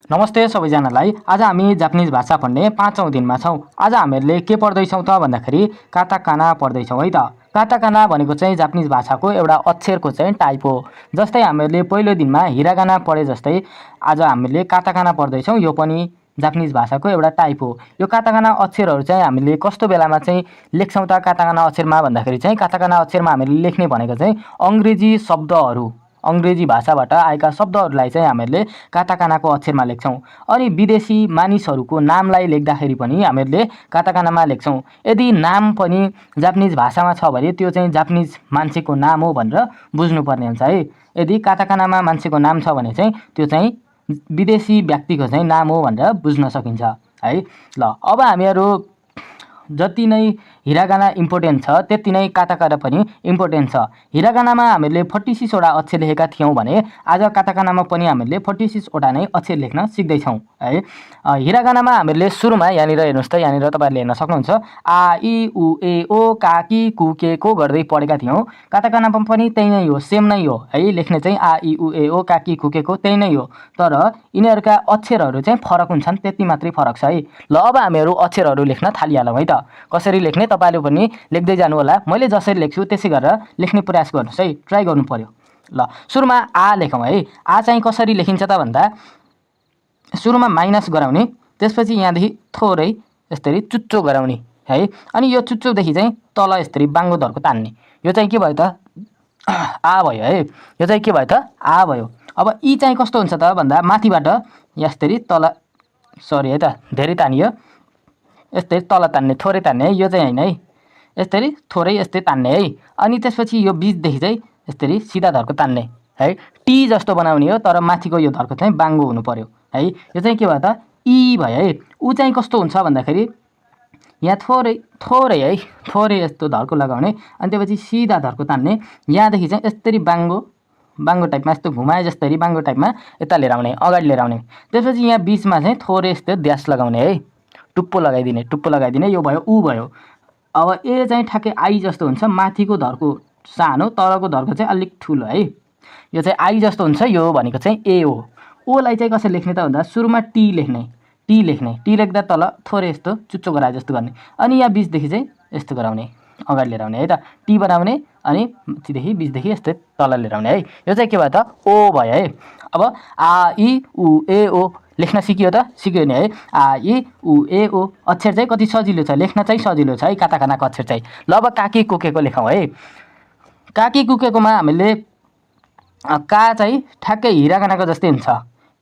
नमस्ते सबैजनालाई। आज हामी जापानिज भाषा पढ्ने 5औं दिनमा छौँ। आज हामीहरूले के पढ्दैछौँ त भन्दाखेरि काताकाना पढ्दैछौँ है त। काताकाना भनेको चाहिँ जापानिज भाषाको एउटा अक्षरको चाहिँ टाइप हो। जस्तै हामीहरूले पहिलो दिनमा हिरागाना पढे जस्तै आज हामीले काताकाना पढ्दैछौँ। यो पनि जापानिज भाषाको एउटा टाइप हो। यो काताकाना अक्षरहरू चाहिँ हामीले कस्तो बेलामा चाहिँ लेख्छौँ त काताकाना अक्षरमा भन्दाखेरि चाहिँ काताकाना अक्षरमा हामीले लेख्ने भनेको चाहिँ अङ्ग्रेजी भाषाबाट आएका शब्दहरूलाई चाहिँ हामीले काताकानाको अक्षरमा लेख्छौँ। अनि विदेशी मानिसहरूको नामलाई लेख्दाखेरि पनि हामीले काताकानामा लेख्छौँ। यदि नाम पनि जापानिज भाषामा छ भने त्यो चाहिँ जापानिज मान्छेको नाम हो भनेर बुझ्नुपर्ने हुन्छ है। यदि काताकानामा मान्छेको नाम छ भने चाहिँ त्यो चाहिँ विदेशी व्यक्तिको चाहिँ नाम हो भनेर बुझ्न सकिन्छ है। ल अब हामीहरू जति नै हिरागाना इम्पोर्टेन्ट छ त्यति नै काताकाना पनि इम्पोर्टेन्ट छ। हिरागानामा हामीले 46 वटा अक्षर लेखेका थियौँ भने आज काताकानामा पनि हामीले 46 वटा नै अक्षर लेख्न सिक्दैछौँ है। हिरागानामा हामीले सुरुमा यहाँनिर हेर्नुहोस् त, यहाँनिर तपाईँहरूले हेर्न सक्नुहुन्छ आ इ उ ए ओ का कि कु के को गर्दै पढेका थियौँ। काताकानामा पनि त्यही नै हो, सेम नै हो है। लेख्ने चाहिँ आ इ उ ए ओ का कि कु के को त्यही नै हो, तर यिनीहरूका अक्षरहरू चाहिँ फरक हुन्छन्, त्यति मात्रै फरक छ है। ल अब हामीहरू अक्षरहरू लेख्न थालिहालौँ है त। कसरी लेख्ने तपाईँले पनि लेख्दै जानु होला। मैले जसरी लेख्छु त्यसै गरेर लेख्ने प्रयास गर्नुहोस् है, ट्राई गर्नु पर्यो। ल सुरुमा आ लेखौँ है। आ चाहिँ कसरी लेखिन्छ त भन्दा सुरुमा माइनस गराउने, त्यसपछि यहाँदेखि थोरै यसरी चुच्चो गराउने है। अनि यो चुच्चोदेखि चाहिँ तल यसरी बाङ्गो धर्को तान्ने। यो चाहिँ के भयो त आ भयो है। यो चाहिँ के भयो त आ भयो। अब इ चाहिँ कस्तो हुन्छ त भन्दा माथिबाट यसरी तल, सरी है त धेरै तानियो, यस्तै तल तान्ने, थोरै तान्ने है। यो चाहिँ होइन है, यसरी थोरै यस्तै तान्ने है। अनि त्यसपछि यो बिचदेखि चाहिँ यसरी सिधा धर्को तान्ने है। टी जस्तो बनाउने हो, तर माथिको यो धर्को चाहिँ बाङ्गो हुनु पर्यो है। यो चाहिँ के भयो त इ भयो है। ऊ चाहिँ कस्तो हुन्छ भन्दाखेरि यहाँ थोरै है, थोरै यस्तो धर्को लगाउने, अनि त्यसपछि सिधा धर्को तान्ने। यहाँदेखि चाहिँ यसरी बाङ्गो टाइपमा यस्तो घुमाए जस्तरी बाङ्गो टाइपमा यता लिएर आउने, अगाडि लिएर आउने। त्यसपछि यहाँ बिचमा चाहिँ थोरै यस्तो ड्यास लगाउने है, टुप्पो लगाइदिने। यो भयो ऊ भयो। अब ए चाहिँ ठ्याक्कै आई जस्तो हुन्छ, माथिको धर्को सानो, तलको धर्को चाहिँ अलिक ठुलो है। यो चाहिँ आई जस्तो हुन्छ, यो भनेको चाहिँ ए हो। ओलाई चाहिँ कसरी लेख्ने त भन्दा सुरुमा टी लेख्ने, टी लेख्दा तल थोरै यस्तो चुच्चो गराए जस्तो गर्ने, अनि यहाँ बिचदेखि चाहिँ यस्तो गराउने, अगाडि लिएर आउने है त। टी बनाउने अनि माथिदेखि बिचदेखि यस्तै तल लिएर आउने है। यो चाहिँ के भयो त ओ भयो है। अब आ इ उ ए ओ लेख्न सिकियो नि है। आ इ उ ए ओ अक्षर चाहिँ कति सजिलो छ, लेख्न चाहिँ सजिलो छ है काताकानाको अक्षर चाहिँ। ल अब काकी कुकेको लेखौँ है। काकी कुकेकोमा हामीले का चाहिँ ठ्याक्कै हिरागानाको जस्तै हुन्छ,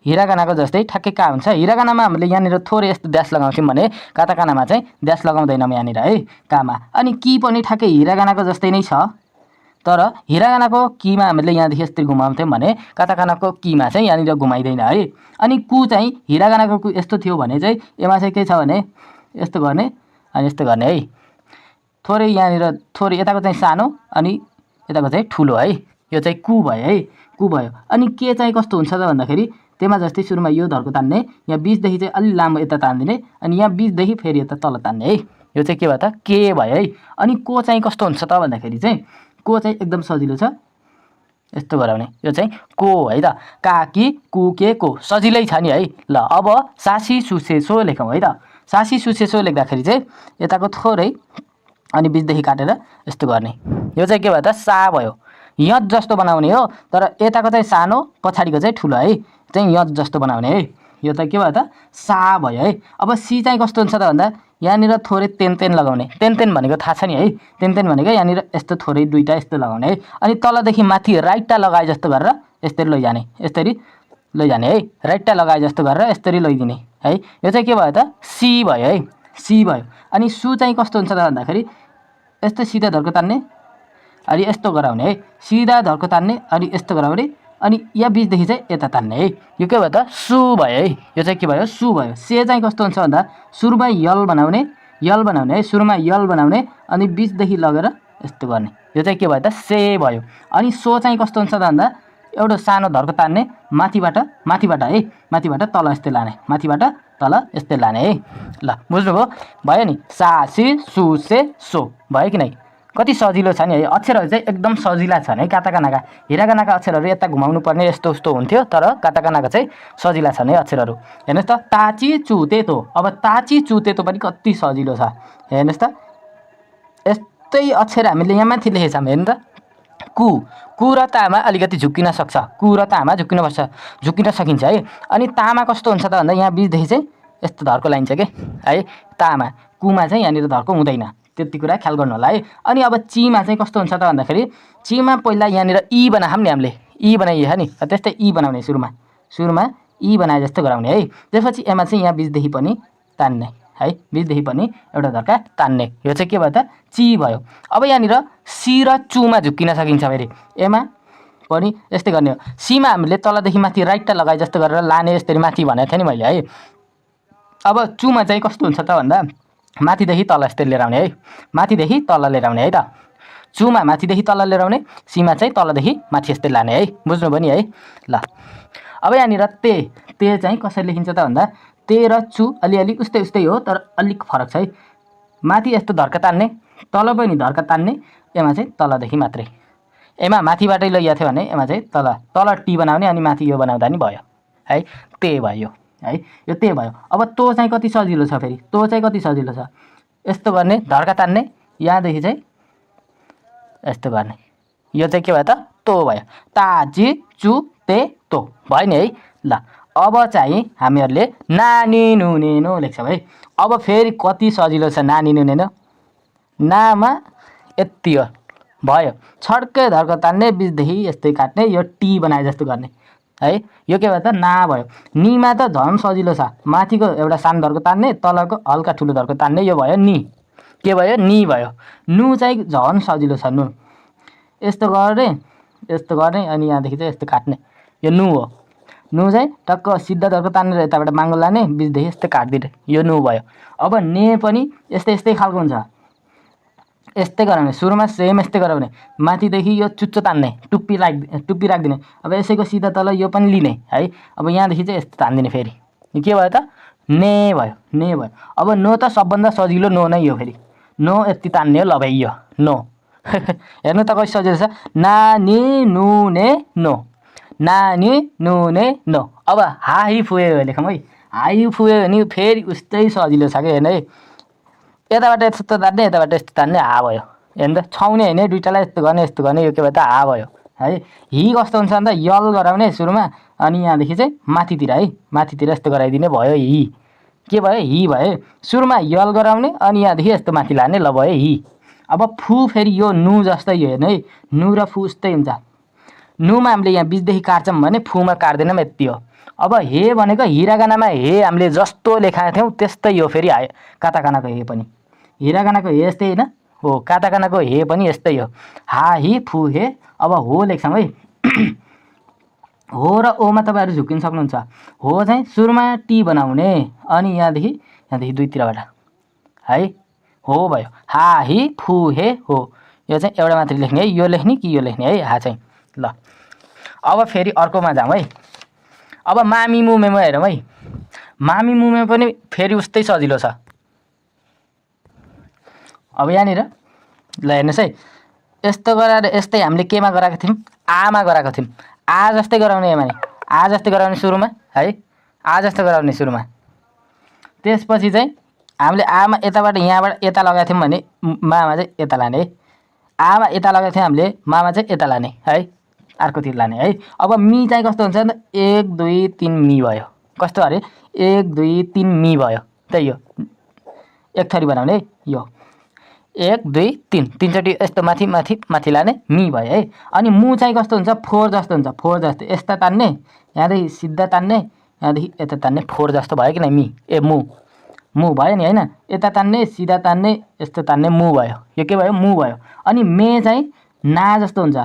हिरागानाको जस्तै ठ्याक्कै का हुन्छ। हिरागानामा हामीले यहाँनिर थोरै यस्तो ड्यास लगाउँछौँ भने काताकानामा चाहिँ ड्यास लगाउँदैनौँ यहाँनिर है कामा। अनि कि पनि ठ्याक्कै हिरागानाको जस्तै नै छ, तर हिरागानाको किमा हामीले यहाँदेखि यस्तै घुमाउँथ्यौँ भने काताकानाको किमा चाहिँ यहाँनिर घुमाइँदैन है। अनि कु चाहिँ हिरागानाको कु यस्तो थियो भने चाहिँ यसमा चाहिँ के छ भने यस्तो गर्ने अनि यस्तो गर्ने है। थोरै यहाँनिर थोरै यताको चाहिँ सानो अनि यताको चाहिँ ठुलो है। यो चाहिँ कु भयो है, कु भयो। अनि के चाहिँ कस्तो हुन्छ त भन्दाखेरि त्यसमा जस्तै सुरुमा यो धर्को तान्ने, यहाँ बिचदेखि चाहिँ अलि लामो यता तान्दिने, अनि यहाँ बिचदेखि फेरि यता तल तान्ने है। यो चाहिँ के भयो त के भयो है। अनि को चाहिँ कस्तो हुन्छ त भन्दाखेरि चाहिँ को चाहिँ एकदम सजिलो छ, यस्तो गराउने। यो चाहिँ को है त, काकी कुके को सजिलै छ नि है। ल अब सासी सुसे सो लेखौँ है त। सासी सुसे सो लेख्दाखेरि चाहिँ यताको थोरै अनि बिचदेखि काटेर यस्तो गर्ने। यो चाहिँ के भयो त सा भयो। यत जस्तो बनाउने हो, तर यताको चाहिँ सानो, पछाडिको चाहिँ ठुलो है, चाहिँ यत जस्तो बनाउने है। यो चाहिँ के भयो त सा भयो है। अब सी चाहिँ कस्तो हुन्छ त भन्दा यहाँनिर थोरै तेन लगाउने। तेन भनेको थाहा छ नि है। तेन भनेको यहाँनिर यस्तो थोरै दुईवटा यस्तो लगाउने है। अनि तलदेखि माथि राइटटा लगाए जस्तो गरेर यसरी लैजाने, यसरी लैजाने है। राइटटा लगाए जस्तो गरेर यसरी लैदिने है। यो चाहिँ के भयो त सी भयो है, सी भयो। अनि सु चाहिँ कस्तो हुन्छ त भन्दाखेरि यस्तो सिधा धर्को तान्ने अनि यस्तो गराउने है, सिधा धर्को तान्ने अनि यस्तो गराउने, अनि यहाँ बिचदेखि चाहिँ यता तान्ने है। यो के भयो त सु भयो है। यो चाहिँ के भयो सु भयो। से चाहिँ कस्तो हुन्छ भन्दा सुरुमा यल बनाउने है, सुरुमा यल बनाउने अनि बिचदेखि लगेर यस्तो गर्ने। यो चाहिँ के भयो त से भयो। अनि सो चाहिँ कस्तो हुन्छ त भन्दा एउटा सानो धर्को तान्ने, माथिबाट है, माथिबाट तल यस्तै लाने, माथिबाट तल यस्तै लाने है। ल बुझ्नुभयो, भयो नि। सा सी सु से सो भयो कि नै। कति सजिलो छ नि है। अक्षरहरू चाहिँ एकदम सजिला छन् है। काताकानाका हिरागानाका अक्षरहरू यता घुमाउनु पर्ने यस्तो उस्तो हुन्थ्यो, तर काताकानाका चाहिँ सजिला छन् है अक्षरहरू। हेर्नुहोस् त, ताची चुतेतो। अब ताची चुतेतो पनि कति सजिलो छ। हेर्नुहोस् त, यस्तै अक्षर हामीले यहाँ माथि लेखेछौँ। हेर्नु त, कु कु र तामा अलिकति झुक्किन सक्छ, कु र तामा झुक्किन सकिन्छ है। अनि तामा कस्तो हुन्छ त भन्दा यहाँ बिचदेखि चाहिँ यस्तो धर्को लाइन्छ कि है। तामा कुमा चाहिँ यहाँनिर धर्को हुँदैन, त्यति कुरा ख्याल गर्नु होला है। अनि अब चीमा चाहिँ कस्तो हुन्छ त भन्दाखेरि चीमा पहिला यहाँनिर इ बनायौँ नि हामीले, इ बनाइयो नि, त्यस्तै इ बनाउने सुरुमा इ बनाए जस्तो गराउने है। त्यसपछि एमा चाहिँ यहाँ बिचदेखि पनि तान्ने है, बिचदेखि पनि एउटा धर्का तान्ने। यो चाहिँ के भयो त, ची भयो। अब यहाँनिर सी र चुमा झुक्किन सकिन्छ फेरि, एमा पनि यस्तै गर्ने हो। सीमा हामीले तलदेखि माथि राइटटा लगाए जस्तो गरेर लाने, यसरी माथि भनेको थिएँ नि मैले है। अब चुमा चाहिँ कस्तो हुन्छ त भन्दा माथिदेखि तल यस्तरी लिएर आउने है, माथिदेखि तल लिएर आउने है त। चुमा माथिदेखि तल लिएर आउने, सीमा चाहिँ तलदेखि माथि यस्तरी लाने है। बुझ्नुभयो नि है। ल अब यहाँनिर ते चाहिँ कसरी लेखिन्छ त भन्दा ते र चु अलिअलि उस्तै हो, तर अलिक फरक छ है। माथि यस्तो धर्का तान्ने, तल पनि धर्का तान्ने, एमा चाहिँ तलदेखि मात्रै। एमा माथिबाटै लैएको थियो भने एमा चाहिँ तल टी बनाउने, अनि माथि यो बनाउँदा नि भयो है। ते भयो है, यो ते भयो। अब तो चाहिँ कति सजिलो छ फेरि, तो चाहिँ कति सजिलो छ। यस्तो गर्ने, धर्का तान्ने, यहाँदेखि चाहिँ यस्तो गर्ने, यो चाहिँ के भयो त, तो भयो। ताजी चु ते तो भयो नि है। ल अब चाहिँ हामीहरूले नानी नुनेनो लेख्छौँ है। अब फेरि कति सजिलो छ नानी नुनेनो। नामा यति हो भयो, छड्कै धर्को तान्ने, बिचदेखि यस्तै काट्ने, यो टी बनाए जस्तो गर्ने है। यो के भयो त, ना भयो। निमा त झन् सजिलो छ, माथिको एउटा सानो धर्को तान्ने, तलको हल्का ठुलो धर्को तान्ने, यो भयो नि। के भयो, नि भयो। नु चाहिँ झन् सजिलो छ, नु यस्तो गर्ने, अनि यहाँदेखि चाहिँ यस्तो काट्ने, यो नु हो। नु चाहिँ टक्क सिधा धर्को तानेर यताबाट माङ्गो लाने, बिचदेखि यस्तै काटिदिने, यो नु भयो। अब ने पनि यस्तै खालको हुन्छ, यस्तै गराउने, सुरुमा सेम यस्तै गराउने, माथिदेखि यो चुच्चो तान्ने, टुप्पी राखिदिने। अब यसैको सिधा तल यो पनि लिने है। अब यहाँदेखि चाहिँ यस्तो तान्दिने, फेरि के भयो त, ने भयो। अब नो त सबभन्दा सजिलो नो नै हो फेरि, नो यति तान्ने हो। ल भाइ यो नो हेर्नु त कति सजिलो छ, नानी नुने नो, नानी नुने नो। अब हाई फुयो लेखौँ है, हाई फुयो भने फेरि उस्तै सजिलो छ कि हेर्नु है। यताबाट यस्तो तान्ने, यताबाट यस्तो तान्ने, हा भयो। हेर्नु त, छाउने होइन, दुइटालाई यस्तो गर्ने, यो के भयो त, हा भयो है। हि कस्तो हुन्छ भन्दा यल गराउने सुरुमा, अनि यहाँदेखि चाहिँ माथितिर है, माथितिर यस्तो गराइदिने, भयो हि। के भयो, हि भयो। सुरुमा यल गराउने, अनि यहाँदेखि यस्तो माथि लाने, ल भयो हि। अब फु फेरि यो नु जस्तै हो हेर्नु है, नु र फु उस्तै हुन्छ। नुमा हामीले यहाँ बिचदेखि काट्छौँ भने फुमा काट्दैनौँ, यति हो। अब हे भनेको हिरागानामा हे हामीले जस्तो लेखाएको थियौँ त्यस्तै हो फेरि काताकानाको हे पनि। हिरागानाको हे यस्तै होइन हो, काताकानाको हे पनि यस्तै हो। हा हि फु हे। अब हो लेख्छौँ है। हो र ओमा तपाईँहरू झुक्किन सक्नुहुन्छ। हो चाहिँ सुरुमा टी बनाउने, अनि यहाँदेखि दुईतिरबाट है, हो भयो। हा हि फु हे हो, यो चाहिँ एउटा मात्रै लेख्ने है, यो लेख्ने कि यो लेख्ने है, हा चाहिँ। ल अब फेरि अर्कोमा जाउँ है। अब मामी मुमेमा हेरौँ है। मामी मुमे पनि फेरि उस्तै सजिलो छ। अब यहाँनिर ल हेर्नुहोस् है, यस्तो गराएर यस्तै हामीले केमा गराएको थियौँ, आमा गराएको थियौँ। आ जस्तै गराउने, एमा आ जस्तै गराउने सुरुमा है, आ जस्तो गराउने सुरुमा। त्यसपछि चाहिँ हामीले आमा यताबाट यहाँबाट यता लगाएको थियौँ भने मामा चाहिँ यता लाने है। आमा यता लगाएको थियौँ हामीले, मामा चाहिँ यता लाने है, अर्कोतिर लाने है। अब मी चाहिँ कस्तो हुन्छ भन्दा 1 2 3 मी भयो। कस्तो अरे 1 2 3 मी भयो, त्यही हो। एक थरी बनाउने है, यो 1 2 3 तीनचोटि यस्तो माथि लाने, मी भयो है। अनि मु चाहिँ कस्तो हुन्छ, फोर जस्तो हुन्छ, फोर जस्तो यस्ता तान्ने, यहाँदेखि सिधा तान्ने, यहाँदेखि यता तान्ने, फोर जस्तो भयो कि नै मी, ए मु भयो नि होइन। यता तान्ने, सिधा तान्ने, यस्तो तान्ने, मु भयो। यो के भयो, मु भयो। अनि मे चाहिँ ना जस्तो हुन्छ,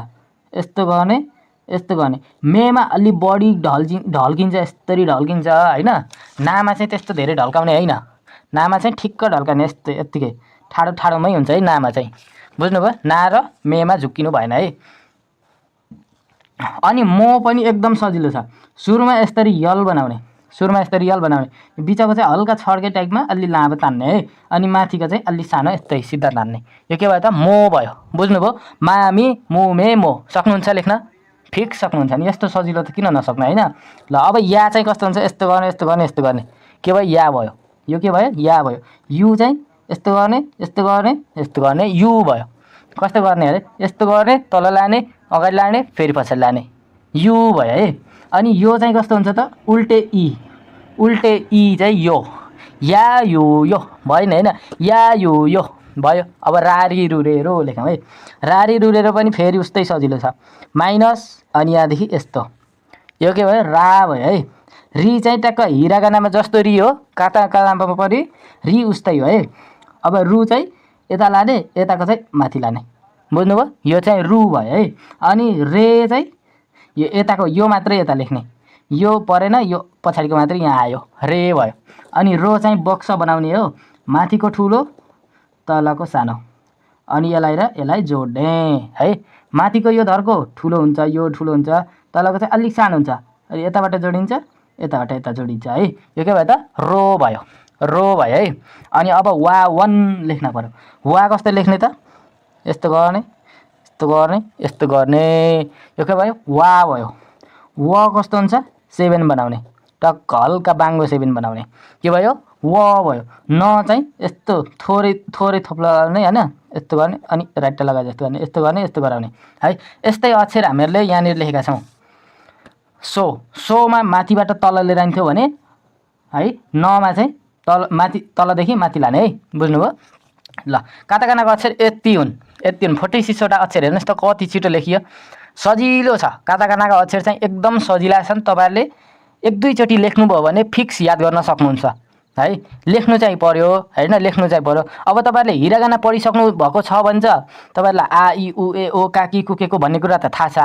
यस्तो गर्ने। मेमा अलि बढी ढल्किन्छ, यस्तरी ढल्किन्छ होइन। नामा चाहिँ त्यस्तो धेरै ढल्काउने होइन, नामा चाहिँ ठिक्क ढल्काउने, यस्तो यत्तिकै ठाडोमै हुन्छ है नामा चाहिँ। बुझ्नुभयो, ना र मेमा झुक्किनु भएन है। अनि मो पनि एकदम सजिलो छ। सुरुमा यसरी यल बनाउने, सुरुमा यसरी यल बनाउने, बिचको चाहिँ हल्का छड्के टाइपमा अलि लामो तान्ने है, अनि माथिको चाहिँ अलि सानो यस्तै सिधा तान्ने। यो के भयो त? मो भयो। बुझ्नुभयो? मामी मुमे मो। सक्नुहुन्छ लेख्न? फिक्स सक्नुहुन्छ नि, यस्तो सजिलो त किन नसक्नु होइन। ल अब या चाहिँ कस्तो हुन्छ? यस्तो गर्ने यस्तो गर्ने यस्तो गर्ने, के भयो? या भयो। यो के भयो? या भयो। यु चाहिँ यस्तो गर्ने यस्तो गर्ने यस्तो गर्ने, यु भयो। कस्तो गर्ने अरे? यस्तो गर्ने, तल लाने, अगाडि लाने, फेरि पछाडि लाने, यु भयो है। अनि यो चाहिँ कस्तो हुन्छ त? उल्टे ई। उल्टे ई चाहिँ यो, या यो यो भएन होइन, या यो यो भयो। अब रारी रुरेरो लेखौँ है। रारी रुरेरो पनि फेरि उस्तै सजिलो छ, माइनस अनि यहाँदेखि यस्तो, यो के भयो? रा भयो है। री चाहिँ ट्याक्क हिरागानामा जस्तो री हो, काताकानामा पनि री उस्तै हो है। अब रु चाहिँ यता लाने, यताको चाहिँ माथि लाने, बुझ्नुभयो? यो चाहिँ रु भयो है। अनि रे चाहिँ यो यताको यो मात्रै यता लेख्ने, यो परेन, यो पछाडिको मात्रै यहाँ आयो, रे भयो। अनि रो चाहिँ बक्स बनाउने हो, माथिको ठुलो तलको सानो, अनि यसलाई र यसलाई जोड्ने है। माथिको यो धर्को ठुलो हुन्छ, यो ठुलो हुन्छ, तलको चाहिँ अलिक सानो हुन्छ, अनि यताबाट जोडिन्छ, यताबाट यता जोडिन्छ है। यो के भयो त? रो भयो। रो भयो है। अनि अब वा वन लेख्न पर्यो। वा कस्तो लेख्ने त? यस्तो गर्ने यस्तो गर्ने यस्तो गर्ने, यो के भयो? वा भयो। व कस्तो हुन्छ? 7 बनाउने, टक्क हल्का बाङ्गो 7 बनाउने, के भयो? व भयो। न चाहिँ यस्तो थोरै थोरै थोप्लाउने होइन, यस्तो गर्ने, अनि राइट लगाए जस्तो गर्ने, यस्तो गर्ने, यस्तो गराउने है। यस्तै अक्षर हामीहरूले यहाँनिर लेखेका छौँ। सो, सोमा माथिबाट तल लिएर आइन्थ्यो भने है, नमा चाहिँ तल माथि, तलदेखि माथि लाने है, बुझ्नुभयो? ल काताकानाको अक्षर यति हुन्, यति हुन्। 46वटा अक्षर हेर्नुहोस् त कति छिटो लेखियो, सजिलो छ। काताकानाको अक्षर चाहिँ एकदम सजिला छन्। तपाईँहरूले 1-2चोटि लेख्नुभयो भने फिक्स याद गर्न सक्नुहुन्छ है। लेख्नु चाहिँ पर्यो होइन, लेख्नु चाहिँ पर्यो। अब तपाईँहरूले हिरागाना पढिसक्नु भएको छ भने चाहिँ तपाईँहरूलाई आ इ उ ए ओ काकी कुकेको भन्ने कुरा त थाहा छ,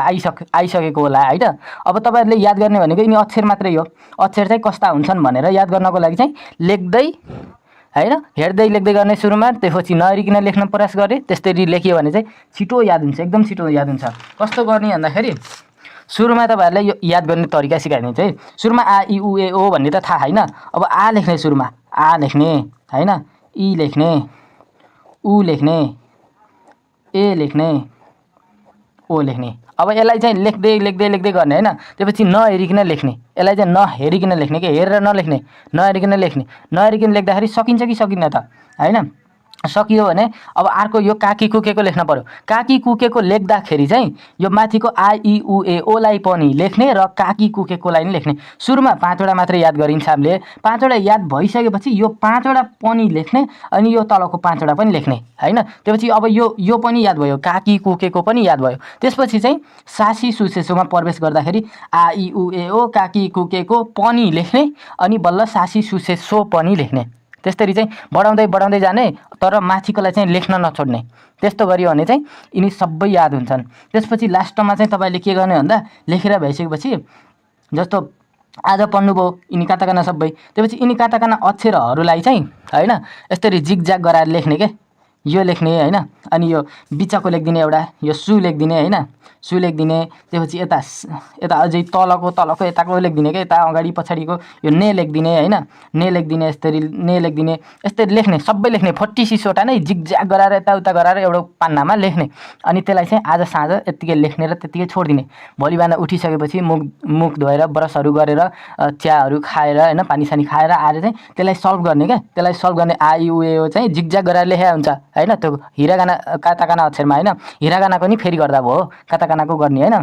आइसकेको होला होइन। अब तपाईँहरूले याद गर्ने भनेको यिनी अक्षर मात्रै हो। अक्षर चाहिँ कस्ता हुन्छन् भनेर याद गर्नको लागि चाहिँ लेख्दै होइन, हेर्दै लेख्दै गर्ने सुरुमा, त्यसपछि नहेरिकन लेख्न प्रयास गरेँ, त्यस्तरी लेखियो भने चाहिँ छिटो याद हुन्छ, एकदम छिटो याद हुन्छ। कस्तो गर्ने भन्दाखेरि सुरुमा तपाईँहरूलाई यो याद गर्ने तरिका सिकाइदिन्छ है। सुरुमा आ इ उ ए ओ भन्ने त थाहा होइन। अब आ लेख्ने, सुरुमा आ लेख्ने होइन, इ लेख्ने, उ लेख्ने, ए लेख्ने, ओ लेख्ने। अब यसलाई चाहिँ लेख्दै लेख्दै लेख्दै गर्ने होइन। त्यसपछि नहेरिकन लेख्ने, यसलाई चाहिँ नहेरिकन लेख्ने, कि हेरेर नलेख्ने, नहेरिकन लेख्ने। नहेरिकन लेख्दाखेरि सकिन्छ कि सकिन्न त होइन। सकियो भने अब अर्को यो काकी कुकेको लेख्न पर्यो। काकी कुकेको लेख्दाखेरि चाहिँ यो माथिको आ इ उ ए ओलाई पनि लेख्ने र काकी कुकेकोलाई पनि लेख्ने। सुरुमा 5वटा मात्रै याद गरिन्छ हामीले। 5वटा याद भइसकेपछि यो 5वटा पनि लेख्ने, अनि यो तलको 5वटा पनि लेख्ने होइन। त्यसपछि अब यो पनि याद भयो, काकी कुकेको पनि याद भयो। त्यसपछि चाहिँ सासी सुसेसोमा प्रवेश गर्दाखेरि आ इ उ ए ओ काकी कुकेको पनि लेख्ने, अनि बल्ल सासी सुसेसो पनि लेख्ने। त्यस्तरी चाहिँ बढाउँदै बढाउँदै जाने, तर माथिकोलाई चाहिँ लेख्न नछोड्ने। त्यस्तो गरियो भने चाहिँ यिनी सबै याद हुन्छन्। त्यसपछि लास्टमा चाहिँ तपाईँले के गर्ने भन्दा, लेखेर भइसकेपछि जस्तो आज पढ्नुभयो यिनी काताकाना सबै, त्यसपछि यिनी काताकाना अक्षरहरूलाई चाहिँ होइन यस्तरी जिगज्याग गराएर लेख्ने के, यो लेख्ने होइन। अनि यो बिचको लेखिदिने एउटा, यो सु लेखिदिने होइन, सु लेखिदिने। त्यसपछि यता यता अझै तलको यताको लेखिदिने क्या, यता अगाडि पछाडिको यो ने लेखिदिने होइन, ने लेखिदिने, यस्तरी ने लेखिदिने, यस्तरी लेख्ने, सबै लेख्ने। 46वटा नै जिगज्याग गराएर यताउता गराएर एउटा पान्नामा लेख्ने। अनि त्यसलाई चाहिँ आज साँझ यत्तिकै लेख्ने र त्यत्तिकै छोडिदिने। भोलि बिहान उठिसकेपछि मुख धोएर ब्रसहरू गरेर चियाहरू खाएर होइन, पानीसानी खाएर आएर चाहिँ त्यसलाई सल्भ गर्ने क्या। त्यसलाई सल्भ गर्ने आ इ उ ए ओ चाहिँ जिगज्याग गराएर लेखेको हुन्छ होइन। त्यो हिरागाना काताकाना अक्षरमा होइन, हिरागानाको नि फेरि गर्दा भयो, काताकानाको गर्ने होइन।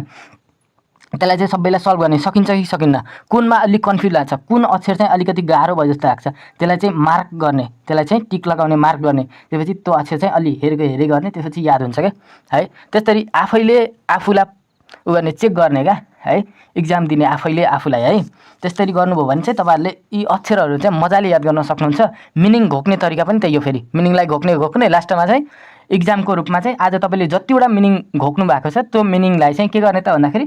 त्यसलाई चाहिँ सबैलाई सल्भ गर्ने, सकिन्छ कि सकिन्न। कुनमा अलिक कन्फ्युज लाग्छ, कुन अक्षर चाहिँ अलिकति गाह्रो भयो जस्तो लाग्छ, त्यसलाई चाहिँ मार्क गर्ने, त्यसलाई चाहिँ टिक लगाउने, मार्क गर्ने। त्यसपछि त्यो अक्षर चाहिँ अलि हेरी गर्ने, त्यसपछि याद हुन्छ क्या है। त्यस्तरी आफैले आफूलाई उ गर्ने, चेक गर्ने क्या है, इक्जाम दिने आफैले आफूलाई है। त्यस्तरी गर्नुभयो भने चाहिँ तपाईँहरूले यी अक्षरहरू चाहिँ मजाले याद गर्न सक्नुहुन्छ। मिनिङ घोक्ने तरिका पनि त्यही हो। फेरि मिनिङलाई घोक्ने लास्टमा चाहिँ इक्जामको रूपमा चाहिँ आज तपाईँले जतिवटा मिनिङ घोक्नु भएको छ त्यो मिनिङलाई चाहिँ के गर्ने त भन्दाखेरि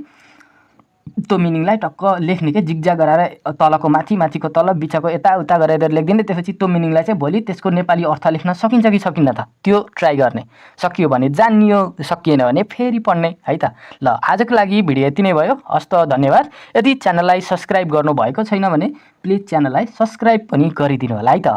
त्यो मिनिङलाई टक्क लेख्ने के जिग्जा गराएर तलको माथि माथिको तल बिचको यताउता गरेर लेखिदिने। त्यसपछि त्यो मिनिङलाई चाहिँ भोलि त्यसको नेपाली अर्थ लेख्न सकिन्छ कि सकिन्न त त्यो ट्राई गर्ने। सकियो भने जानियो, सकिएन भने फेरि पढ्ने है त। ल आजको लागि भिडियो यति नै भयो। हस्त धन्यवाद। यदि च्यानललाई सब्सक्राइब गर्नुभएको छैन भने प्लिज च्यानललाई सब्सक्राइब पनि गरिदिनु होला है त।